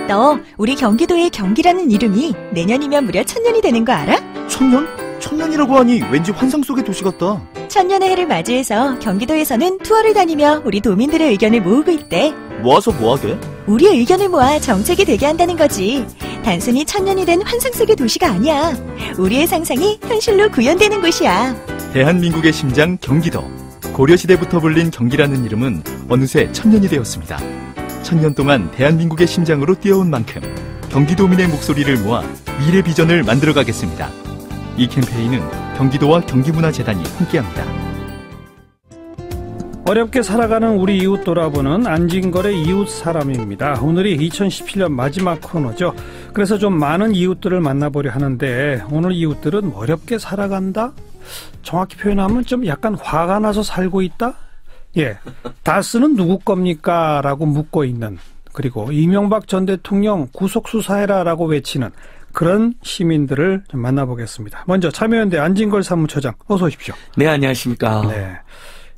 너 우리 경기도의 경기라는 이름이 내년이면 무려 1000년이 되는 거 알아? 1000년? 1000년이라고 하니 왠지 환상 속의 도시 같다. 1000년의 해를 맞이해서 경기도에서는 투어를 다니며 우리 도민들의 의견을 모으고 있대. 모아서 뭐하게? 우리의 의견을 모아 정책이 되게 한다는 거지. 단순히 1000년이 된 환상 속의 도시가 아니야. 우리의 상상이 현실로 구현되는 곳이야. 대한민국의 심장 경기도. 고려시대부터 불린 경기라는 이름은 어느새 1000년이 되었습니다. 1000년 동안 대한민국의 심장으로 뛰어온 만큼 경기도민의 목소리를 모아 미래 비전을 만들어가겠습니다. 이 캠페인은 경기도와 경기문화재단이 함께합니다. 어렵게 살아가는 우리 이웃 돌아보는 안진걸의 이웃 사람입니다. 오늘이 2017년 마지막 코너죠. 그래서 좀 많은 이웃들을 만나보려 하는데 오늘 이웃들은 어렵게 살아간다? 정확히 표현하면 좀 약간 화가 나서 살고 있다? 예, 다스는 누구 겁니까? 라고 묻고 있는, 그리고 이명박 전 대통령 구속수사해라 라고 외치는 그런 시민들을 좀 만나보겠습니다. 먼저 참여연대 안진걸 사무처장, 어서 오십시오. 네, 안녕하십니까. 네,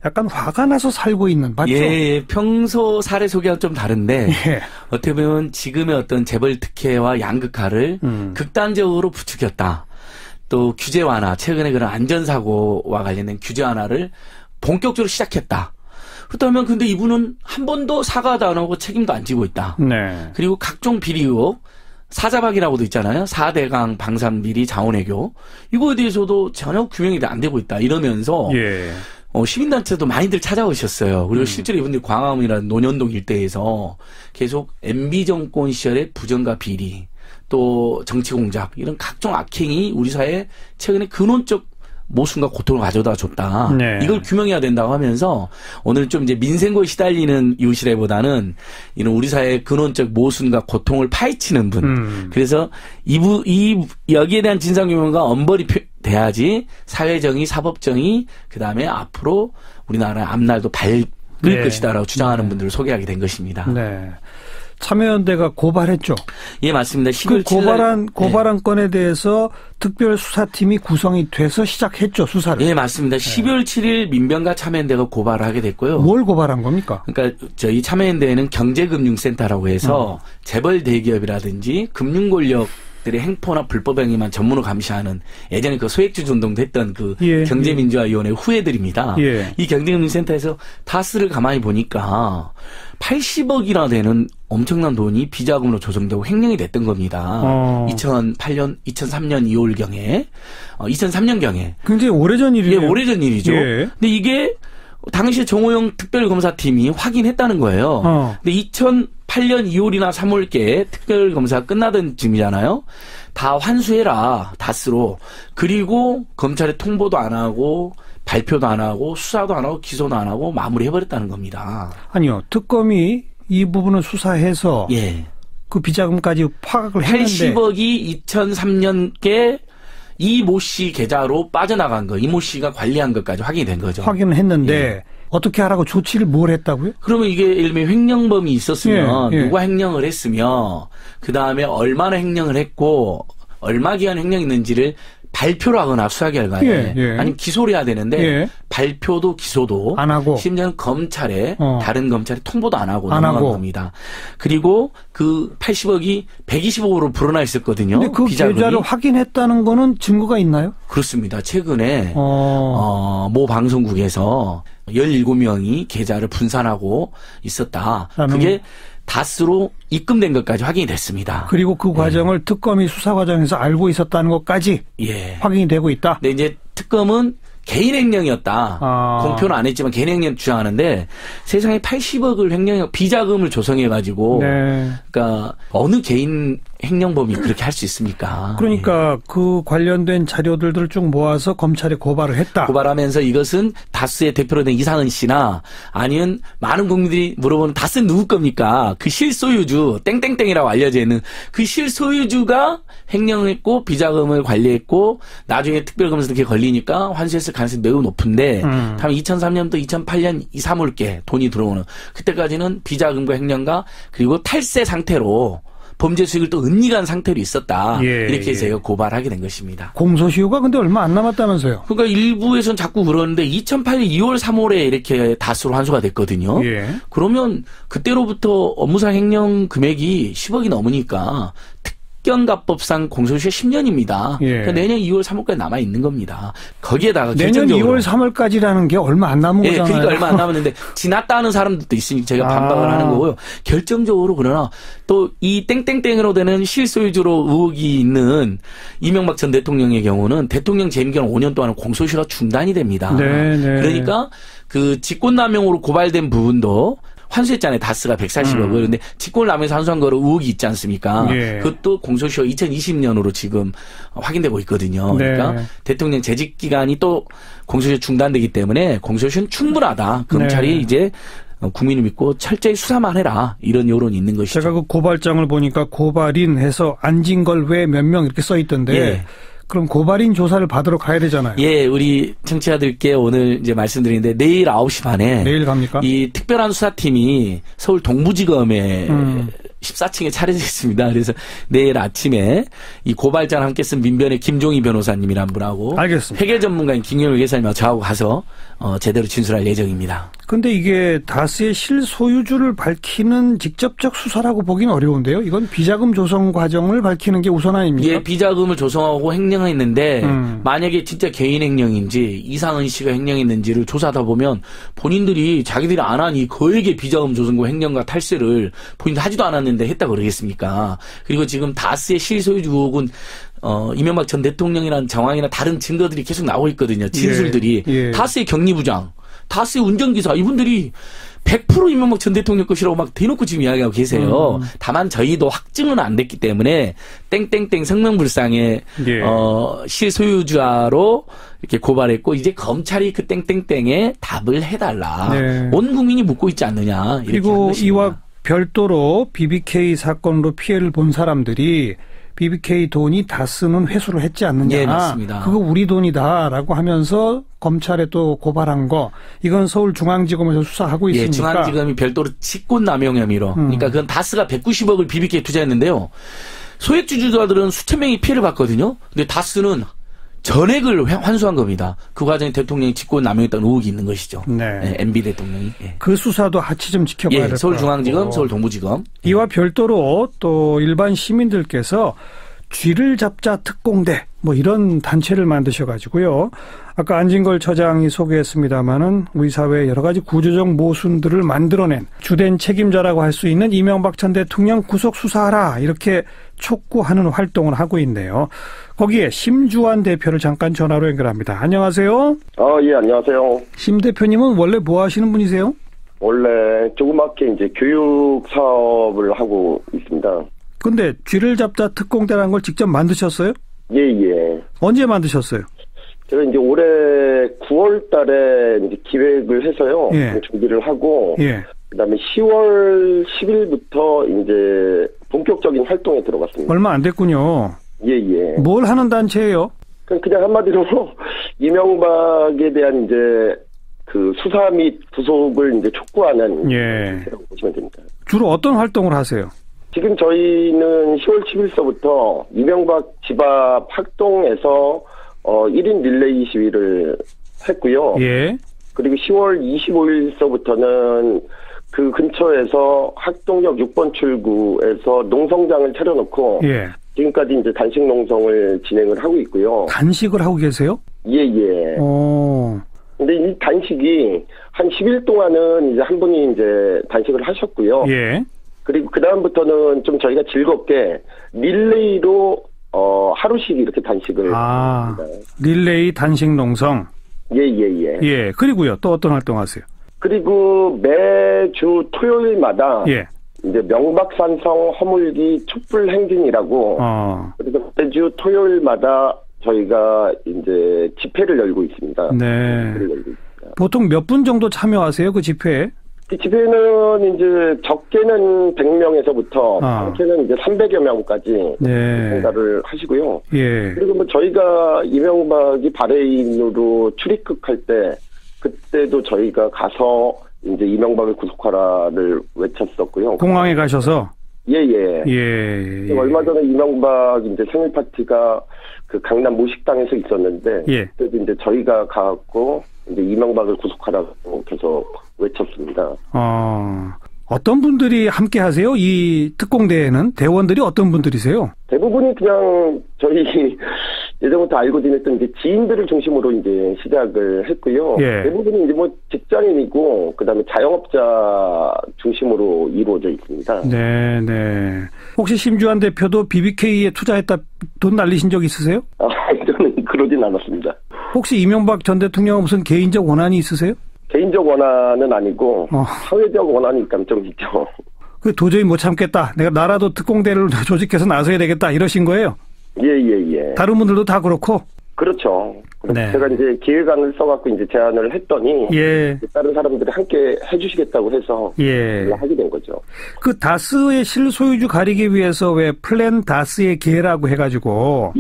약간 화가 나서 살고 있는, 맞죠? 예, 평소 사례 소개와 좀 다른데 예. 어떻게 보면 지금의 어떤 재벌 특혜와 양극화를 극단적으로 부추겼다. 또 규제 완화, 최근에 그런 안전사고와 관련된 규제 완화를 본격적으로 시작했다. 그렇다면 근데 이분은 한 번도 사과도 안 하고 책임도 안 지고 있다. 네. 그리고 각종 비리 의혹, 사자박이라고도 있잖아요. 4대강 방산비리 자원외교. 이거에 대해서도 전혀 규명이 안 되고 있다. 이러면서 예. 시민단체도 많이들 찾아오셨어요. 그리고 실제로 이분들이 광화문이라는 논현동 일대에서 계속 MB 정권 시절의 부정과 비리, 또 정치 공작, 이런 각종 악행이 우리 사회에 최근에 근원적 모순과 고통을 가져다 줬다. 네. 이걸 규명해야 된다고 하면서 오늘 좀 이제 민생고에 시달리는 이웃이라기보다는 이런 우리 사회의 근원적 모순과 고통을 파헤치는 분. 그래서 여기에 대한 진상규명과 엄벌이 돼야지 사회정의, 사법정의, 그 다음에 앞으로 우리나라의 앞날도 밝을 네. 것이다라고 주장하는 분들을 소개하게 된 것입니다. 네. 참여연대가 고발했죠. 예, 맞습니다. 10월 그 고발한 건에 대해서 특별수사팀이 구성이 돼서 시작했죠, 수사를. 예, 맞습니다. 12월 7일 민변과 참여연대가 고발을 하게 됐고요. 뭘 고발한 겁니까? 그러니까 저희 참여연대에는 경제금융센터라고 해서 재벌 대기업이라든지 금융권력들의 행포나 불법 행위만 전문으로 감시하는, 예전에 그 소액주주 운동도 했던 그 예, 경제민주화위원회 후예들입니다. 예. 이 경제금융센터에서 다스를 가만히 보니까 80억이나 되는 엄청난 돈이 비자금으로 조성되고 횡령이 됐던 겁니다. 2003년 2월경에, 2003년경에. 굉장히 오래전 일이에요. 예, 오래전 일이죠. 예. 근데 이게 당시 정호영 특별검사팀이 확인했다는 거예요. 근데 2008년 2월이나 3월께 특별검사가 끝나던 쯤이잖아요. 다 환수해라, 다스로. 그리고 검찰에 통보도 안 하고 발표도 안 하고 수사도 안 하고 기소도 안 하고 마무리해버렸다는 겁니다. 아니요, 특검이 이 부분을 수사해서 예. 그 비자금까지 파악을 했는데 80억이 2003년께 이 모 씨 계좌로 빠져나간 거, 이 모 씨가 관리한 것까지 확인이 된 거죠. 확인을 했는데 예. 어떻게 하라고 조치를 뭘 했다고요? 그러면 이게 예를 들면 횡령범이 있었으면 예, 예. 누가 횡령을 했으며 그다음에 얼마나 횡령을 했고 얼마 기간 횡령했는지를 발표를 하거나 수사 결과에 예, 예. 아니면 기소를 해야 되는데 예. 발표도 기소도 안 하고 심지어는 검찰에 다른 검찰에 통보도 안 하고 안 넘어간 하고. 겁니다. 그리고 그 80억이 125억으로 불어나 있었거든요. 근데 그 비자금이. 계좌를 확인했다는 거는 증거가 있나요? 그렇습니다. 최근에 모 방송국에서 17명이 계좌를 분산하고 있었다. 그게 다스로 입금된 것까지 확인이 됐습니다. 그리고 그 과정을 특검이 수사 과정에서 알고 있었다는 것까지 예. 확인이 되고 있다. 근데 이제 특검은 개인 횡령이었다. 공표는 안 했지만 개인 횡령 주장하는데 세상에 80억을 횡령 비자금을 조성해가지고 네. 그러니까 어느 개인 횡령범이 그렇게 할 수 있습니까? 그러니까 예. 그 관련된 자료들을 쭉 모아서 검찰에 고발을 했다. 고발하면서 이것은 다스의 대표로 된 이상은 씨나 아니면 많은 국민들이 물어보는 다스는 누구 겁니까? 그 실소유주 땡땡땡이라고 알려져 있는 그 실소유주가 횡령했고 비자금을 관리했고 나중에 특별검사도 이렇게 걸리니까 환수했을 가능성이 매우 높은데 다음 2003년부터 2008년 2, 3월께 돈이 들어오는 그때까지는 비자금과 횡령과 그리고 탈세 상태로 범죄 수익을 또 은닉한 상태로 있었다. 예, 이렇게 해서 예. 제가 고발하게 된 것입니다. 공소시효가 근데 얼마 안 남았다면서요? 그러니까 일부에서는 자꾸 그러는데 2008년 2월 3월에 이렇게 다수로 환수가 됐거든요. 예. 그러면 그때로부터 업무상 횡령 금액이 10억이 넘으니까 특경가법상 공소시효 10년입니다. 예. 그러니까 내년 2월 3월까지 남아 있는 겁니다. 거기에다가 내년 2월 3월까지라는 게 얼마 안 남은 거잖아요. 그러니까 얼마 안 남았는데 지났다 하는 사람들도 있으니 제가 반박을 하는 거고요. 결정적으로 그러나 또 이 땡땡땡으로 되는 실소유주로 의혹이 있는 이명박 전 대통령의 경우는 대통령 재임 기간 5년 동안 공소시효가 중단이 됩니다. 네네. 그러니까 그 직권남용으로 고발된 부분도 환수했잖아요. 다스가 140억을. 그런데 직권남용에서 환수한 거로 의혹이 있지 않습니까? 예. 그것도 공소시효 2020년으로 지금 확인되고 있거든요. 네. 그러니까 대통령 재직 기간이 또 공소시효 중단되기 때문에 공소시효는 충분하다. 검찰이 네. 이제 국민을 믿고 철저히 수사만 해라. 이런 여론이 있는 것이죠. 제가 그 고발장을 보니까 고발인 해서 안진걸 외 몇 명 이렇게 써 있던데 예. 그럼 고발인 조사를 받으러 가야 되잖아요. 예, 우리 청취자들께 오늘 이제 말씀드리는데 내일 9시 반에 내일 갑니까? 이 특별한 수사팀이 서울 동부지검에 14층에 차려져 있습니다. 그래서 내일 아침에 이 고발장 함께 쓴 민변의 김종희 변호사님이란 분하고 알겠습니다. 회계 전문가인 김경일 회사님하고 저하고 가서 제대로 진술할 예정입니다. 근데 이게 다스의 실소유주를 밝히는 직접적 수사라고 보기는 어려운데요. 이건 비자금 조성 과정을 밝히는 게 우선 아닙니까? 예, 비자금을 조성하고 횡령했는데 만약에 진짜 개인 횡령인지 이상은 씨가 횡령했는지를 조사하다 보면 본인들이 자기들이 안 하니 거액의 비자금 조성과 횡령과 탈세를 본인들 하지도 않았는데 했다고 그러겠습니까? 그리고 지금 다스의 실소유주 의혹은 이명박 전 대통령이라는 정황이나 다른 증거들이 계속 나오고 있거든요. 진술들이. 예. 다스의 격리부장, 다스의 운전기사 이분들이 100% 이명박 전 대통령 것이라고 막 대놓고 지금 이야기하고 계세요. 다만 저희도 확증은 안 됐기 때문에 땡땡땡 성명불상의 예. 실소유주로 이렇게 고발했고 이제 검찰이 그 땡땡땡에 답을 해달라. 네. 온 국민이 묻고 있지 않느냐. 이렇게 한 그리고 것입니다. 이와 별도로 BBK 사건으로 피해를 본 사람들이 BBK 돈이 다스는 회수를 했지 않느냐. 예, 맞습니다. 그거 우리 돈이다라고 하면서 검찰에 또 고발한 거. 이건 서울중앙지검에서 수사하고 있으니까. 예, 중앙지검이 별도로 직권남용 혐의로. 그러니까 그건 다스가 190억을 BBK에 투자했는데요. 소액주주자들은 수천 명이 피해를 봤거든요. 근데 다스는 전액을 환수한 겁니다. 그 과정에 대통령이 직권남용했다는 의혹이 있는 것이죠. 네. 예, MB 대통령이. 예. 그 수사도 같이 좀 지켜봐야 될 것 같고. 서울중앙지검, 서울동부지검. 이와 별도로 또 일반 시민들께서 쥐를 잡자 특공대 뭐 이런 단체를 만드셔가지고요. 아까 안진걸 처장이 소개했습니다마는 우리 사회의 여러 가지 구조적 모순들을 만들어낸 주된 책임자라고 할 수 있는 이명박 전 대통령 구속 수사하라 이렇게 촉구하는 활동을 하고 있네요. 거기에 심주환 대표를 잠깐 전화로 연결합니다. 안녕하세요. 예, 안녕하세요. 심 대표님은 원래 뭐 하시는 분이세요? 원래 조그맣게 이제 교육 사업을 하고 있습니다. 근데 쥐를 잡자 특공대라는 걸 직접 만드셨어요? 예, 예. 언제 만드셨어요? 제가 이제 올해 9월 달에 이제 기획을 해서요. 예. 준비를 하고. 예. 그다음에 10월 10일부터 이제 본격적인 활동에 들어갔습니다. 얼마 안 됐군요. 예, 예. 뭘 하는 단체예요? 그냥 한마디로 이명박에 대한 이제 그 수사 및 구속을 이제 촉구하는 예. 단체라고 보시면 됩니다. 주로 어떤 활동을 하세요? 지금 저희는 10월 10일서부터 이명박 집 앞 학동에서 1인 릴레이 시위를 했고요. 예. 그리고 10월 25일서부터는 그 근처에서 학동역 6번 출구에서 농성장을 차려놓고 예. 지금까지 이제 단식 농성을 진행을 하고 있고요. 단식을 하고 계세요? 예, 예. 근데 이 단식이 한 10일 동안은 이제 한 분이 이제 단식을 하셨고요. 예. 그리고 그다음부터는 좀 저희가 즐겁게 릴레이로 하루씩 이렇게 단식을 합니다. 릴레이 단식 농성. 예, 예, 예. 예. 그리고요. 또 어떤 활동 하세요? 그리고 매주 토요일마다 예. 이제 명박산성 허물기 촛불 행진이라고 그래서 매주 토요일마다 저희가 이제 집회를 열고 있습니다. 네. 집회를 열고 있습니다. 보통 몇 분 정도 참여하세요? 그 집회에? 이 집회는 이제 적게는 100명에서부터 많게는 이제 300여 명까지 참가를 하시고요. 예. 그리고 뭐 저희가 이명박이 바레인으로 출입국할 때 그때도 저희가 가서 이제 이명박을 구속하라를 외쳤었고요. 공항에 가셔서? 예. 얼마 전에 이명박 이제 생일 파티가 그 강남 모식당에서 있었는데, 예. 그때도 이제 저희가 가고 이제 이명박을 구속하라고 계속 외쳤습니다. 어떤 분들이 함께 하세요? 이 특공대에는 대원들이 어떤 분들이세요? 대부분이 그냥 저희 예전부터 알고 지냈던 이제 지인들을 중심으로 이제 시작을 했고요. 예. 대부분이 이제 뭐 직장인이고 그다음에 자영업자 중심으로 이루어져 있습니다. 네. 혹시 심주환 대표도 BBK에 투자했다 돈 날리신 적 있으세요? 저는 그러진 않았습니다. 혹시 이명박 전 대통령 무슨 개인적 원한이 있으세요? 개인적 원한은 아니고 사회적 원한이 있다면 좀 있죠. 그 도저히 못 참겠다. 내가 나라도 특공대를 조직해서 나서야 되겠다 이러신 거예요? 예. 다른 분들도 다 그렇고? 그렇죠. 네. 제가 이제 기획안을 써갖고 이제 제안을 했더니 다른 사람들이 함께 해주시겠다고 해서 하게 된 거죠. 그 다스의 실소유주 가리기 위해서 왜 플랜 다스의 계라고 해가지고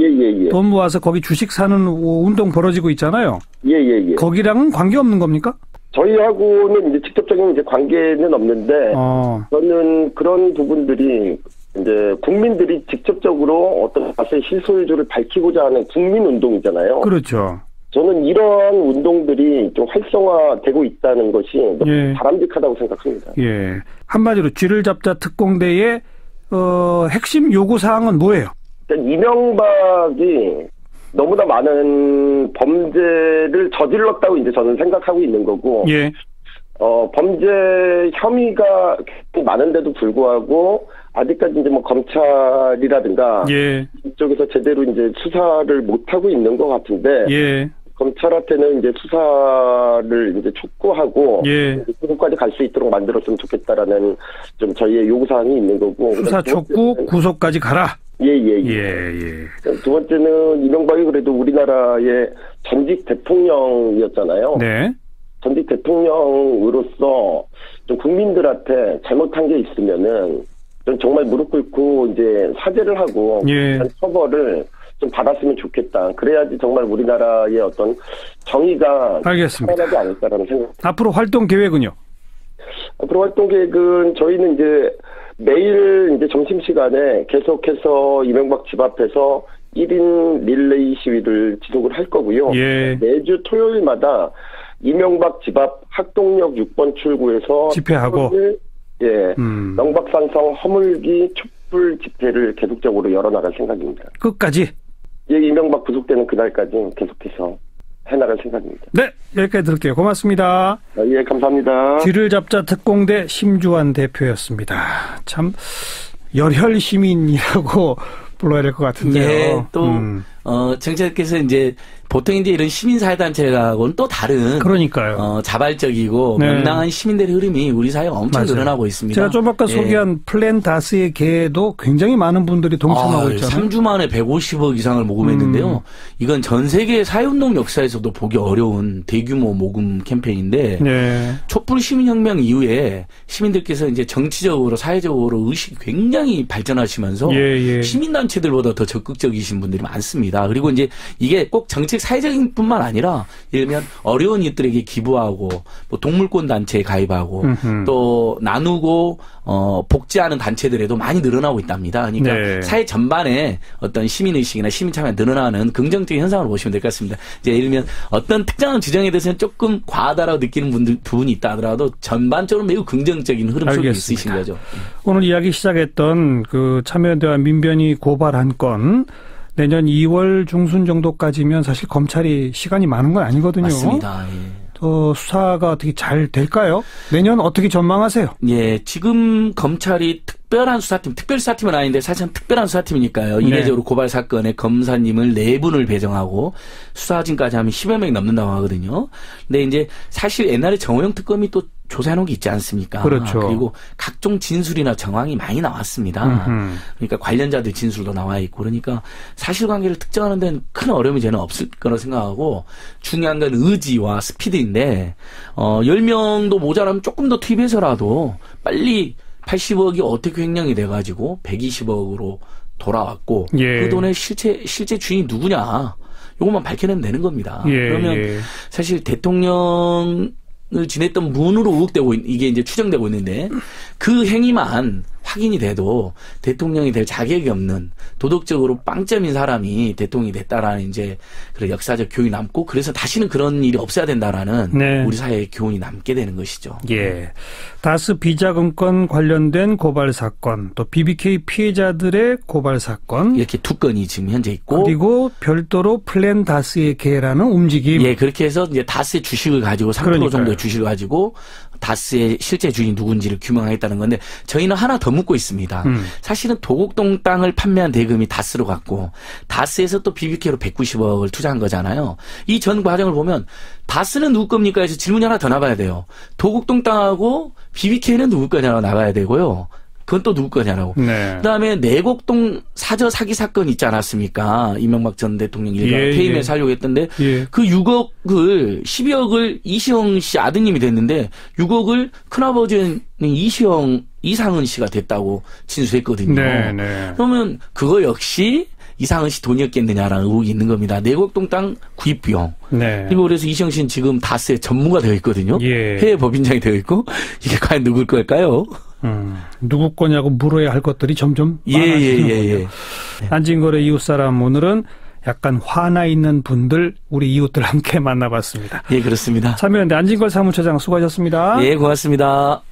돈 모아서 거기 주식 사는 운동 벌어지고 있잖아요. 예. 거기랑은 관계 없는 겁니까? 저희하고는 이제 직접적인 이제 관계는 없는데 저는 그런 부분들이 이제 국민들이 직접적으로 어떤 다스의 실소유주를 밝히고자 하는 국민 운동이잖아요. 그렇죠. 저는 이런 운동들이 좀 활성화되고 있다는 것이 바람직하다고 생각합니다. 예. 한마디로 쥐를 잡자 특공대의 핵심 요구 사항은 뭐예요? 그러니까 이명박이 너무나 많은 범죄를 저질렀다고 이제 저는 생각하고 있는 거고, 범죄 혐의가 많은데도 불구하고 아직까지 이제 뭐 검찰이라든가 이쪽에서 제대로 이제 수사를 못 하고 있는 것 같은데, 검찰한테는 이제 수사를 이제 촉구하고 구속까지 갈 수 있도록 만들었으면 좋겠다라는 좀 저희의 요구사항이 있는 거고. 수사 촉구 구속까지 가라. 두 번째는 이명박이 그래도 우리나라의 전직 대통령이었잖아요. 네. 전직 대통령으로서 좀 국민들한테 잘못한 게 있으면은 좀 정말 무릎 꿇고 이제 사죄를 하고 처벌을 좀 받았으면 좋겠다. 그래야지 정말 우리나라의 어떤 정의가 살아나지 않을까라는 생각. 앞으로 활동 계획은요? 앞으로 활동 계획은 저희는 이제 매일 이제 점심시간에 계속해서 이명박 집 앞에서 1인 릴레이 시위를 지속을 할 거고요. 매주 토요일마다 이명박 집 앞 학동역 6번 출구에서 집회하고 명박산성 허물기 촛불 집회를 계속적으로 열어나갈 생각입니다. 끝까지? 이명박 구속되는 그날까지 계속해서 해나갈 생각입니다. 네, 여기까지 들을게요. 고맙습니다. 감사합니다. 쥐를 잡자 특공대 심주환 대표였습니다. 참 열혈 시민이라고 불러야 될 것 같은데요. 정치자께서 이제 보통 이제 이런 시민사회단체하고는 또 다른. 그러니까요. 자발적이고 명랑한 시민들의 흐름이 우리 사회에 엄청 늘어나고 있습니다. 제가 좀 아까 소개한 플랜 다스의 계에도 굉장히 많은 분들이 동참하고 있잖아요. 3주 만에 150억 이상을 모금했는데요. 이건 전 세계 사회운동 역사에서도 보기 어려운 대규모 모금 캠페인인데 촛불 시민혁명 이후에 시민들께서 이제 정치적으로 사회적으로 의식이 굉장히 발전하시면서 시민단체들보다 더 적극적이신 분들이 많습니다. 그리고 이제 이게 꼭 정책 사회적인 뿐만 아니라 예를 들면 어려운 이들에게 기부하고 뭐 동물권 단체에 가입하고 또 나누고 복지하는 단체들에도 많이 늘어나고 있답니다. 그러니까 사회 전반에 어떤 시민의식이나 시민참여가 늘어나는 긍정적인 현상으로 보시면 될 것 같습니다. 이제 예를 들면 어떤 특정한 지정에 대해서는 조금 과하다라고 느끼는 부분이 있다 하더라도 전반적으로 매우 긍정적인 흐름 속에 있으신 거죠. 오늘 이야기 시작했던 그 참여연대와 민변이 고발한 건 내년 2월 중순 정도까지면 사실 검찰이 시간이 많은 건 아니거든요. 맞습니다. 수사가 어떻게 잘 될까요? 내년 어떻게 전망하세요? 지금 검찰이 특별한 수사팀, 특별수사팀은 아닌데 사실은 특별한 수사팀이니까요. 이례적으로 고발 사건에 검사님을 4분을 배정하고 수사진까지 하면 10여 명이 넘는다고 하거든요. 근데 이제 사실 옛날에 정호영 특검이 또 조사해놓은 게 있지 않습니까? 그렇죠. 그리고 각종 진술이나 정황이 많이 나왔습니다. 그러니까 관련자들 진술도 나와 있고 그러니까 사실관계를 특정하는 데는 큰 어려움이 저는 없을 거라 생각하고 중요한 건 의지와 스피드인데 10명도 모자라면 조금 더 투입해서라도 빨리 80억이 어떻게 횡령이 돼가지고 120억으로 돌아왔고 그 돈의 실제 주인이 누구냐 이것만 밝혀내면 되는 겁니다. 그러면 사실 대통령을 지냈던 분으로 의혹되고 이게 이제 추정되고 있는데 그 행위만 확인이 돼도 대통령이 될 자격이 없는 도덕적으로 빵점인 사람이 대통령이 됐다라는 이제 그런 역사적 교훈이 남고 그래서 다시는 그런 일이 없어야 된다라는 네. 우리 사회의 교훈이 남게 되는 것이죠. 예. 다스 비자금권 관련된 고발 사건, 또 BBK 피해자들의 고발 사건 이렇게 두 건이 지금 현재 있고 그리고 별도로 플랜 다스에 개라는 움직임. 예, 그렇게 해서 이제 다스의 주식을 가지고 3% 정도의 주식을 가지고 다스의 실제 주인이 누군지를 규명하겠다는 건데 저희는 하나 더 묻고 있습니다. 사실은 도곡동 땅을 판매한 대금이 다스로 갔고 다스에서 또 BBK로 190억을 투자한 거잖아요. 이 전 과정을 보면 다스는 누구 겁니까 해서 질문이 하나 더 나가야 돼요. 도곡동 땅하고 BBK는 누구 거냐고 나가야 되고요. 그건 또 누구 거냐라고. 네. 그다음에 내곡동 사저 사기 사건 있지 않았습니까? 이명박 전 대통령 일가 퇴임해서 하려고 했던데 그 6억을 12억을 이시영 씨 아드님이 됐는데 6억을 큰아버지는 이상은 씨가 됐다고 진술했거든요. 네, 네. 그러면 그거 역시 이상은 씨 돈이었겠느냐라는 의혹이 있는 겁니다. 내곡동 땅 구입 비용. 네. 그리고 그래서 이시영 씨는 지금 다스의 전무가 되어 있거든요. 해외 법인장이 되어 있고 이게 과연 누굴 걸까요? 누구 거냐고 물어야 할 것들이 점점 많아지는군요. 안진걸의 이웃사람 오늘은 약간 화나 있는 분들 우리 이웃들 함께 만나봤습니다. 예, 그렇습니다. 참여연대 안진걸 사무처장 수고하셨습니다. 예, 고맙습니다.